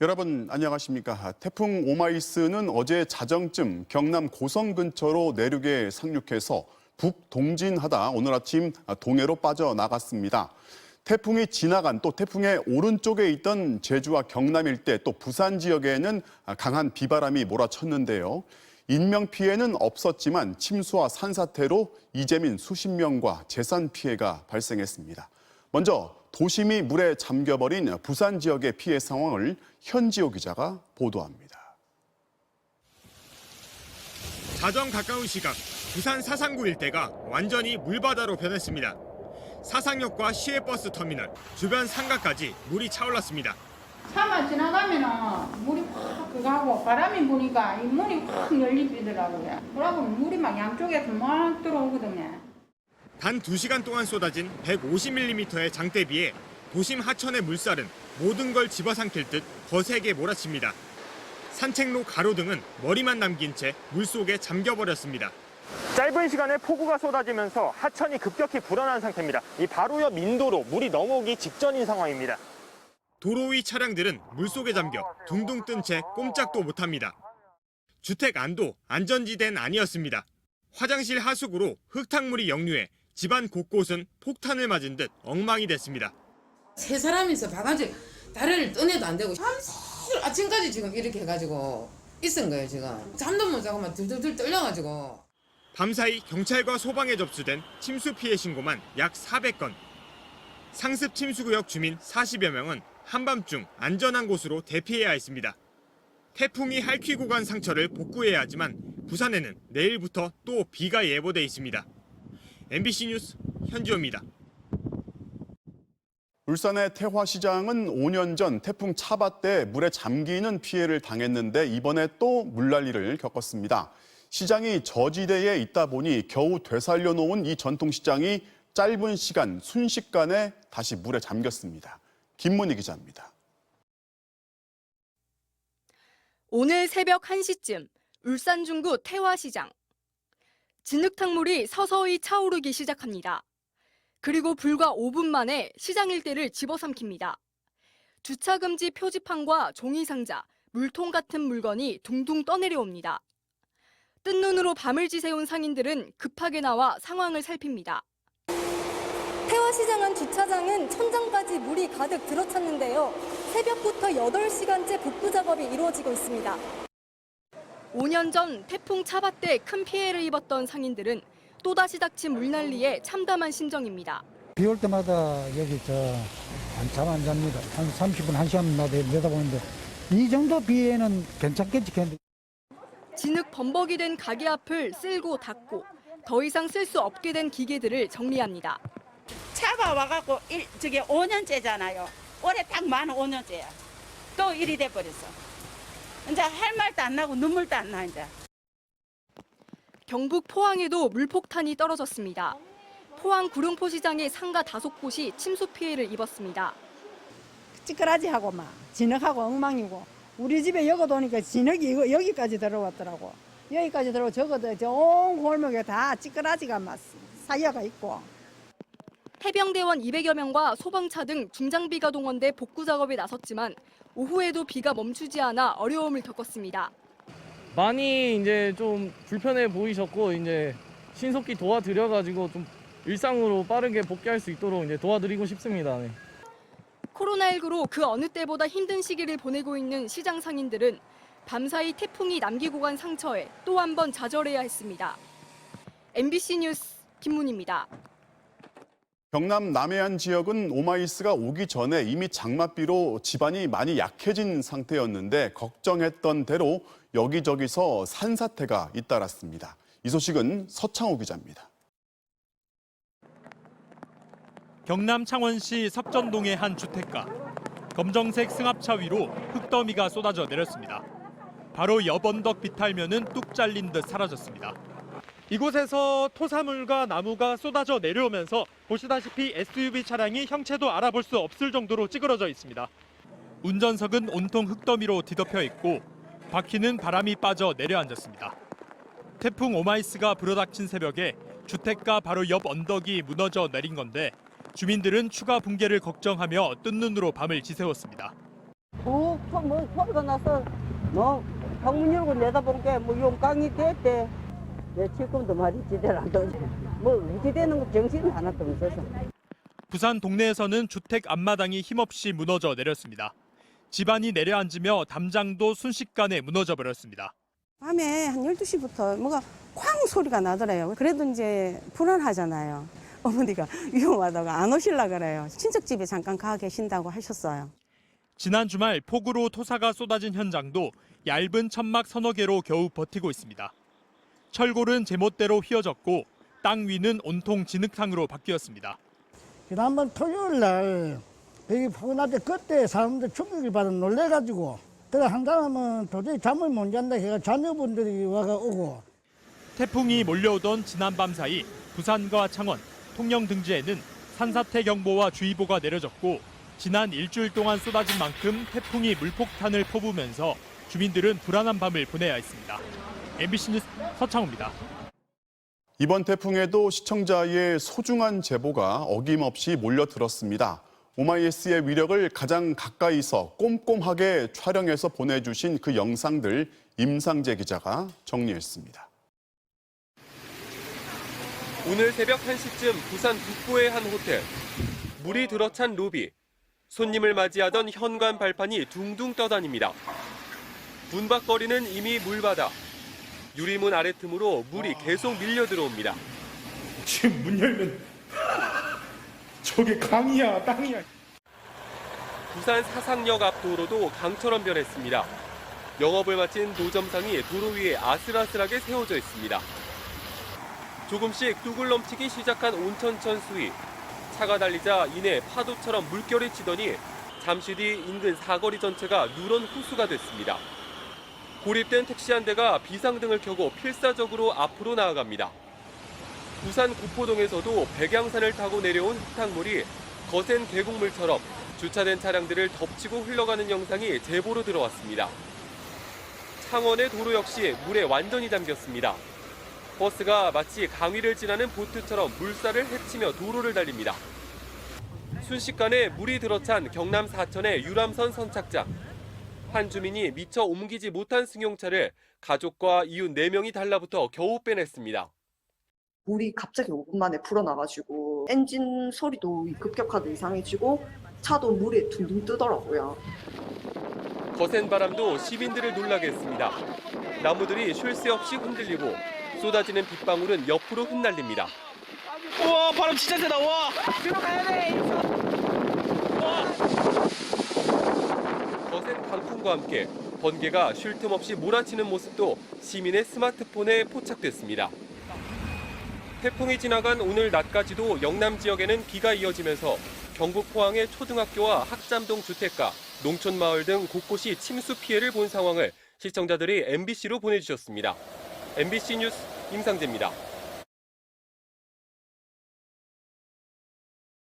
여러분 안녕하십니까? 태풍 오마이스는 어제 자정쯤 경남 고성 근처로 내륙에 상륙해서 북동진하다 오늘 아침 동해로 빠져나갔습니다. 태풍이 지나간 또 태풍의 오른쪽에 있던 제주와 경남 일대 또 부산 지역에는 강한 비바람이 몰아쳤는데요. 인명피해는 없었지만 침수와 산사태로 이재민 수십 명과 재산 피해가 발생했습니다. 먼저 도심이 물에 잠겨버린 부산 지역의 피해 상황을 현지호 기자가 보도합니다. 자정 가까운 시각, 부산 사상구 일대가 완전히 물바다로 변했습니다. 사상역과 시외버스 터미널, 주변 상가까지 물이 차올랐습니다. 차만 지나가면은 물이 확 그거 하고 바람이 부니까 이 문이 확 열리더라고요. 그러고 물이 막 양쪽에서 막 들어오거든요. 단 2시간 동안 쏟아진 150mm의 장대비에 도심 하천의 물살은 모든 걸 집어삼킬 듯 거세게 몰아칩니다. 산책로 가로등은 머리만 남긴 채 물속에 잠겨버렸습니다. 짧은 시간에 폭우가 쏟아지면서 하천이 급격히 불어난 상태입니다. 이 바로 옆 인도로 물이 넘어오기 직전인 상황입니다. 도로 위 차량들은 물속에 잠겨 둥둥 뜬 채 꼼짝도 못합니다. 주택 안도 안전지대는 아니었습니다. 화장실 하수구로 흙탕물이 역류해 집안 곳곳은 폭탄을 맞은 듯 엉망이 됐습니다. 세 사람이서 바가지 다리를 떠내도 안 되고 한술 아침까지 지금 이렇게 해가지고 있은 거예요. 지금 잠도 못 자고 막 들들들 떨려가지고. 밤사이 경찰과 소방에 접수된 침수 피해 신고만 약 400건. 상습 침수구역 주민 40여 명은 한밤중 안전한 곳으로 대피해야 했습니다. 태풍이 핥히고 간 상처를 복구해야 하지만 부산에는 내일부터 또 비가 예보돼 있습니다. MBC 뉴스 현지호입니다. 울산의 태화시장은 5년 전 태풍 차바 때 물에 잠기는 피해를 당했는데 이번에 또 물난리를 겪었습니다. 시장이 저지대에 있다 보니 겨우 되살려 놓은 이 전통시장이 짧은 시간 순식간에 다시 물에 잠겼습니다. 김문희 기자입니다. 오늘 새벽 1시쯤 울산 중구 태화시장. 진흙탕물이 서서히 차오르기 시작합니다. 그리고 불과 5분 만에 시장 일대를 집어삼킵니다. 주차금지 표지판과 종이상자, 물통 같은 물건이 둥둥 떠내려옵니다. 뜬 눈으로 밤을 지새운 상인들은 급하게 나와 상황을 살핍니다. 태화시장 안 주차장은 천장까지 물이 가득 들어찼는데요. 새벽부터 8시간째 복구 작업이 이루어지고 있습니다. 5년 전 태풍 차바 때 큰 피해를 입었던 상인들은 또다시 닥친 물난리에 참담한 심정입니다. 비 올 때마다 여기 잠 안 잡니다. 한 30분, 1시간마다 내다보는데 이 정도 비에는 괜찮겠지. 진흙 범벅이 된 가게 앞을 쓸고 닫고 더 이상 쓸 수 없게 된 기계들을 정리합니다. 차가 와갖고 저게 5년째잖아요. 올해 딱 만 5년째야. 또 일이 돼버렸어. 이제 할 말도 안 나고 눈물도 안 나 이제. 경북 포항에도 물폭탄이 떨어졌습니다. 포항 구룡포 시장의 상가 5곳이 침수 피해를 입었습니다. 찌끄라지하고 막 진흙하고 엉망이고 우리 집에 여기 오니까 진흙이 여기까지 들어왔더라고. 여기까지 들어오고 저거도 온 골목에 다 찌끄라지가 막 쌓여가 있고. 해병대원 200여 명과 소방차 등 중장비가 동원돼 복구 작업에 나섰지만 오후에도 비가 멈추지 않아 어려움을 겪었습니다. 많이 이제 좀 불편해 보이셨고 이제 신속히 도와드려가지고 좀 일상으로 빠르게 복귀할 수 있도록 이제 도와드리고 싶습니다. 네. 코로나19로 그 어느 때보다 힘든 시기를 보내고 있는 시장 상인들은 밤사이 태풍이 남기고 간 상처에 또 한 번 좌절해야 했습니다. MBC 뉴스 김문희입니다. 경남 남해안 지역은 오마이스가 오기 전에 이미 장맛비로 지반이 많이 약해진 상태였는데 걱정했던 대로 여기저기서 산사태가 잇따랐습니다. 이 소식은 서창호 기자입니다. 경남 창원시 석전동의 한 주택가. 검정색 승합차 위로 흙더미가 쏟아져 내렸습니다. 바로 옆 언덕 비탈면은 뚝 잘린 듯 사라졌습니다. 이곳에서 토사물과 나무가 쏟아져 내려오면서 보시다시피 SUV 차량이 형체도 알아볼 수 없을 정도로 찌그러져 있습니다. 운전석은 온통 흙더미로 뒤덮여 있고 바퀴는 바람이 빠져 내려앉았습니다. 태풍 오마이스가 불어닥친 새벽에 주택가 바로 옆 언덕이 무너져 내린 건데 주민들은 추가 붕괴를 걱정하며 뜬 눈으로 밤을 지새웠습니다. 뭐 소리가 나서 뭐 방문 열고 내다본 게 뭐 용광이 됐대. 내 지금도 말이지 되라도 뭐 어찌 되는 거 정신 하나도 없어서. 부산 동네에서는 주택 앞마당이 힘없이 무너져 내렸습니다. 집안이 내려앉으며 담장도 순식간에 무너져 버렸습니다. 밤에 한 12시부터 뭐가 쾅 소리가 나더래요. 그래도 이제 불안하잖아요. 어머니가 위험하다고 안 오실라 그래요. 친척집에 잠깐 가 계신다고 하셨어요. 지난 주말 폭우로 토사가 쏟아진 현장도 얇은 천막 서너 개로 겨우 버티고 있습니다. 철골은 제멋대로 휘어졌고 땅 위는 온통 진흙탕으로 바뀌었습니다. 지난번 토요일 날 여기 폭우 날 때 그때 사람들 충격을 받아 놀래가지고 그래 한 사람은 도저히 잠을 못 잔다 해가 자녀분들이 와가 오고. 태풍이 몰려오던 지난밤 사이 부산과 창원, 통영 등지에는 산사태 경보와 주의보가 내려졌고 지난 일주일 동안 쏟아진 만큼 태풍이 물폭탄을 퍼부으면서 주민들은 불안한 밤을 보내야 했습니다. MBC 뉴스 서창호입니다. 이번 태풍에도 시청자의 소중한 제보가 어김없이 몰려들었습니다. 오마이뉴스의 위력을 가장 가까이서 꼼꼼하게 촬영해서 보내주신 그 영상들 임상재 기자가 정리했습니다. 오늘 새벽 1시쯤 부산 북부의 한 호텔. 물이 들어찬 로비. 손님을 맞이하던 현관 발판이 둥둥 떠다닙니다. 문박거리는 이미 물바다. 유리문 아래 틈으로 물이 계속 밀려 들어옵니다. 지금 문 열면 저게 강이야, 땅이야. 부산 사상역 앞 도로도 강처럼 변했습니다. 영업을 마친 도점상이 도로 위에 아슬아슬하게 세워져 있습니다. 조금씩 뚝을 넘치기 시작한 온천천 수위. 차가 달리자 이내 파도처럼 물결이 치더니 잠시 뒤 인근 사거리 전체가 누런 호수가 됐습니다. 고립된 택시 한 대가 비상등을 켜고 필사적으로 앞으로 나아갑니다. 부산 구포동에서도 백양산을 타고 내려온 흙탕물이 거센 계곡물처럼 주차된 차량들을 덮치고 흘러가는 영상이 제보로 들어왔습니다. 창원의 도로 역시 물에 완전히 잠겼습니다. 버스가 마치 강위를 지나는 보트처럼 물살을 헤치며 도로를 달립니다. 순식간에 물이 들어찬 경남 사천의 유람선 선착장. 한 주민이 미처 옮기지 못한 승용차를 가족과 이웃 4명이 달라붙어 겨우 빼냈습니다. 물이 갑자기 5분 만에 불어나가지고 엔진 소리도 급격하게 이상해지고 차도 물에 둥둥 뜨더라고요. 거센 바람도 시민들을 놀라게 했습니다. 나무들이 쉴 새 없이 흔들리고 쏟아지는 빗방울은 옆으로 흩날립니다. 우와, 바람 진짜 세다. 와. 들어가야 돼. 거센 강풍과 함께 번개가 쉴 틈 없이 몰아치는 모습도 시민의 스마트폰에 포착됐습니다. 태풍이 지나간 오늘 낮까지도 영남 지역에는 비가 이어지면서 경북 포항의 초등학교와 학잠동 주택가, 농촌마을 등 곳곳이 침수 피해를 본 상황을 시청자들이 MBC로 보내주셨습니다. MBC 뉴스 임상재입니다.